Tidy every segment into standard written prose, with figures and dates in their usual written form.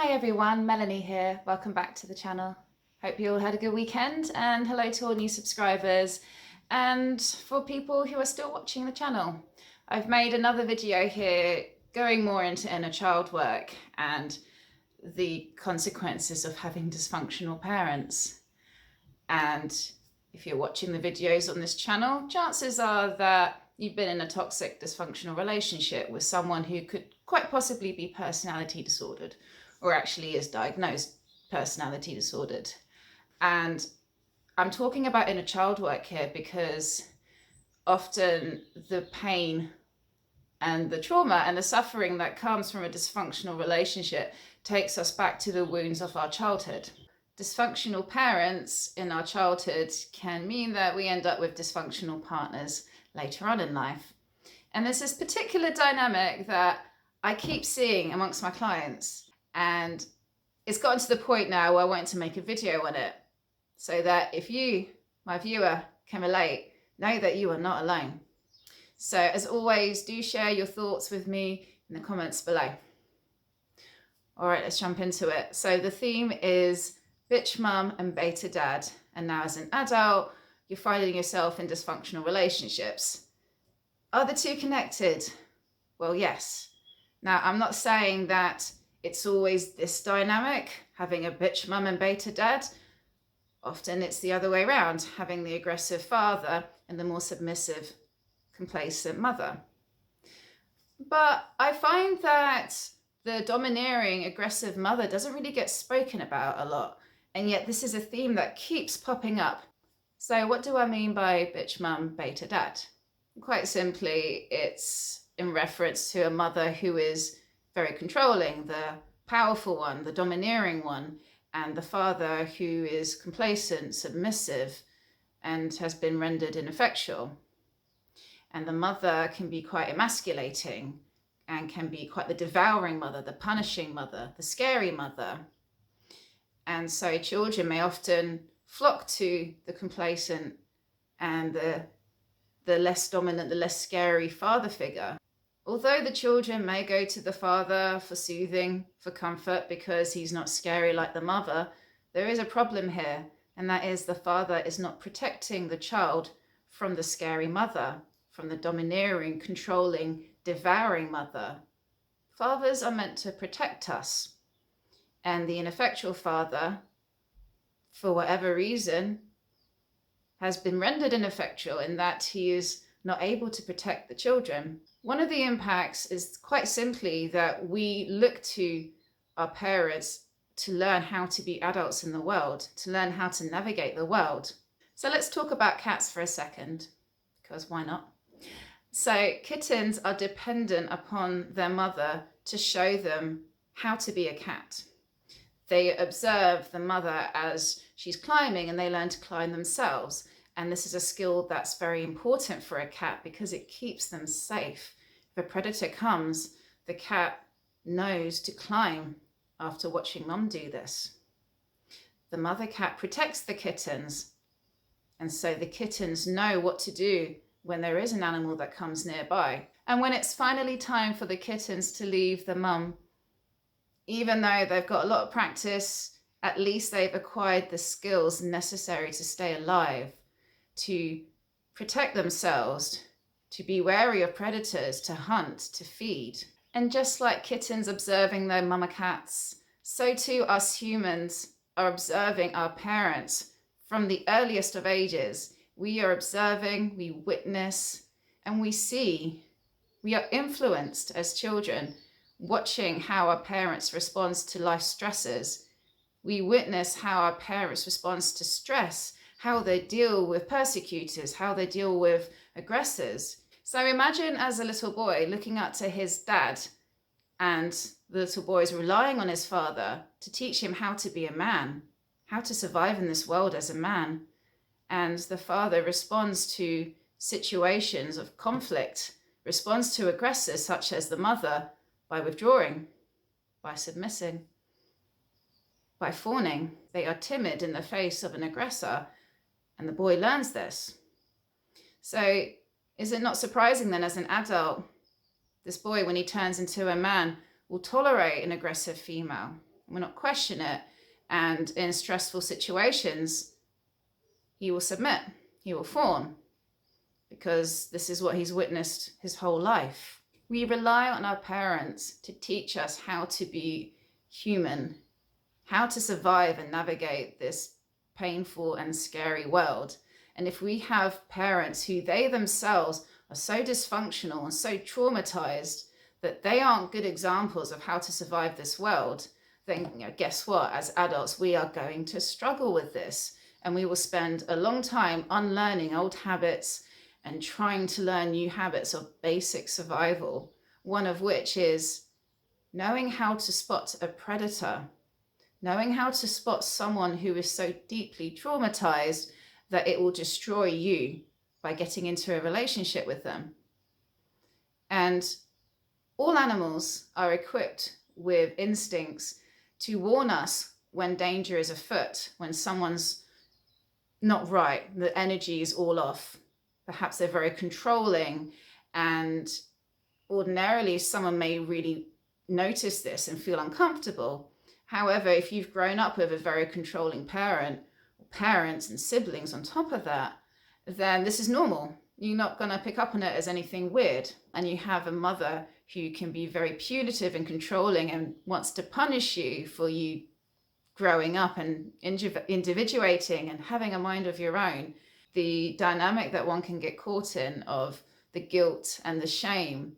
Hi everyone, Melanie here. Welcome back to the channel. Hope you all had a good weekend, and hello to all new subscribers and for people who are still watching the channel. I've made another video here going more into inner child work and the consequences of having dysfunctional parents. And if you're watching the videos on this channel, chances are that you've been in a toxic, dysfunctional relationship with someone who could quite possibly be personality disordered, or actually is diagnosed personality disordered. And I'm talking about inner child work here because often the pain and the trauma and the suffering that comes from a dysfunctional relationship takes us back to the wounds of our childhood. Dysfunctional parents in our childhood can mean that we end up with dysfunctional partners later on in life. And there's this particular dynamic that I keep seeing amongst my clients. And it's gotten to the point now where I want to make a video on it so that if you, my viewer, can relate, know that you are not alone. So as always, do share your thoughts with me in the comments below. All right, let's jump into it. So the theme is bitch mum and beta dad. And now as an adult, you're finding yourself in dysfunctional relationships. Are the two connected? Well, yes. Now, I'm not saying that it's always this dynamic, having a bitch mum and beta dad. Often it's the other way around, having the aggressive father and the more submissive, complacent mother. But I find that the domineering, aggressive mother doesn't really get spoken about a lot. And yet this is a theme that keeps popping up. So what do I mean by bitch mum, beta dad? Quite simply, it's in reference to a mother who is very controlling, the powerful one, the domineering one, and the father who is complacent, submissive, and has been rendered ineffectual. And the mother can be quite emasculating and can be quite the devouring mother, the punishing mother, the scary mother. And so children may often flock to the complacent and the less dominant, the less scary father figure. Although the children may go to the father for soothing, for comfort, because he's not scary like the mother, there is a problem here, and that is the father is not protecting the child from the scary mother, from the domineering, controlling, devouring mother. Fathers are meant to protect us, and the ineffectual father, for whatever reason, has been rendered ineffectual in that he is not able to protect the children. One of the impacts is quite simply that we look to our parents to learn how to be adults in the world, to learn how to navigate the world. So let's talk about cats for a second, because why not? So kittens are dependent upon their mother to show them how to be a cat. They observe the mother as she's climbing and they learn to climb themselves. And this is a skill that's very important for a cat because it keeps them safe. If a predator comes, the cat knows to climb after watching mum do this. The mother cat protects the kittens, and so the kittens know what to do when there is an animal that comes nearby. And when it's finally time for the kittens to leave the mum, even though they've got a lot of practice, at least they've acquired the skills necessary to stay alive, to protect themselves, to be wary of predators, to hunt, to feed. And just like kittens observing their mama cats, so too us humans are observing our parents from the earliest of ages. We are observing, we witness, and we see. We are influenced as children, watching how our parents respond to life stresses. We witness how our parents respond to stress, how they deal with persecutors, how they deal with aggressors. So imagine as a little boy looking up to his dad, and the little boy is relying on his father to teach him how to be a man, how to survive in this world as a man. And the father responds to situations of conflict, responds to aggressors such as the mother by withdrawing, by submitting, by fawning. They are timid in the face of an aggressor, and the boy learns this. So is it not surprising then as an adult, this boy, when he turns into a man, will tolerate an aggressive female? will not question it. And in stressful situations, he will submit, he will fawn, because this is what he's witnessed his whole life. We rely on our parents to teach us how to be human, how to survive and navigate this painful and scary world. And if we have parents who they themselves are so dysfunctional and so traumatized that they aren't good examples of how to survive this world, then guess what? As adults, we are going to struggle with this. And we will spend a long time unlearning old habits and trying to learn new habits of basic survival. One of which is knowing how to spot a predator, knowing how to spot someone who is so deeply traumatized that it will destroy you by getting into a relationship with them. And all animals are equipped with instincts to warn us when danger is afoot, when someone's not right, the energy is all off. Perhaps they're very controlling, and ordinarily someone may really notice this and feel uncomfortable. However, if you've grown up with a very controlling parent, or parents and siblings on top of that, then this is normal. You're not going to pick up on it as anything weird. And you have a mother who can be very punitive and controlling and wants to punish you for you growing up and individuating and having a mind of your own. The dynamic that one can get caught in of the guilt and the shame,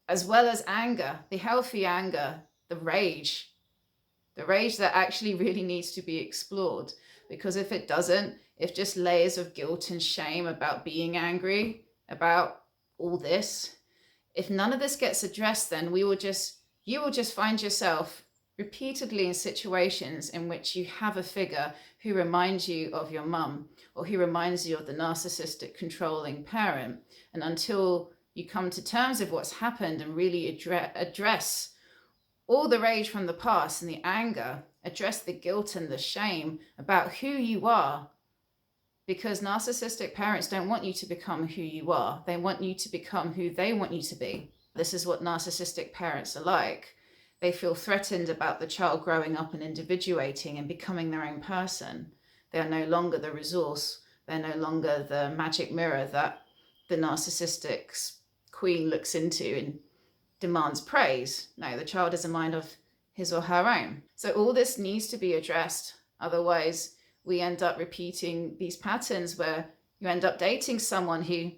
as well as anger, the healthy anger, the rage that actually really needs to be explored. Because if it doesn't, if just layers of guilt and shame about being angry, about all this, if none of this gets addressed, then you will just find yourself repeatedly in situations in which you have a figure who reminds you of your mum, or who reminds you of the narcissistic controlling parent. And until you come to terms with what's happened and really address all the rage from the past and the anger, address the guilt and the shame about who you are, because narcissistic parents don't want you to become who you are. They want you to become who they want you to be. This is what narcissistic parents are like. They feel threatened about the child growing up and individuating and becoming their own person. They are no longer the resource. They're no longer the magic mirror that the narcissistic queen looks into and demands praise. No, the child is a mind of his or her own. So all this needs to be addressed. Otherwise, we end up repeating these patterns where you end up dating someone who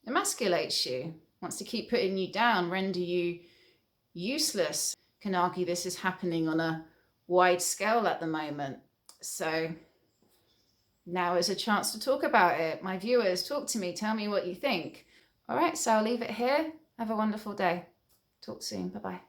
emasculates you, wants to keep putting you down, render you useless. Can argue this is happening on a wide scale at the moment. So now is a chance to talk about it. My viewers, talk to me, tell me what you think. All right, so I'll leave it here. Have a wonderful day. Talk soon. Bye-bye.